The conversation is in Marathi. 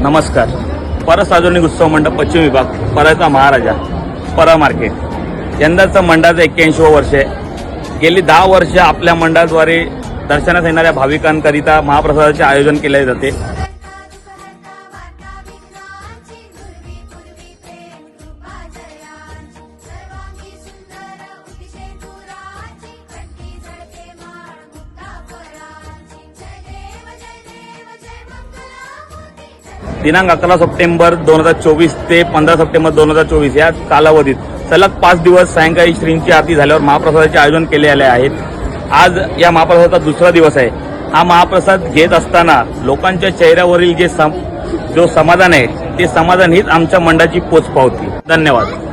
नमस्कार. पर सार्वजनिक उत्सव मंडप पश्चिम विभाग परळचा महाराजा परळ मार्केट यंदाचं मंडळाचं 81वं वर्ष आहे. गेली 10 वर्ष आपल्या मंडळाद्वारे दर्शनास येणाऱ्या भाविकांकरिता महाप्रसादाचे आयोजन केले जाते. दिनांक 11 सप्टेंबर 2024 ते 15 सप्टेंबर 2024 या कालावधीत सलग 5 दिवस सायंकाळी श्रींची आरती झाल्यावर महाप्रसादाचे आयोजन केले आले आहेत. आज या महाप्रसादाचा दुसरा दिवस आहे. हा महाप्रसाद घेत असताना लोकांच्या चेहऱ्यावरील जो समाधान आहे ते समाधान हीच आमच्या मंडळाची पोचपावती. धन्यवाद.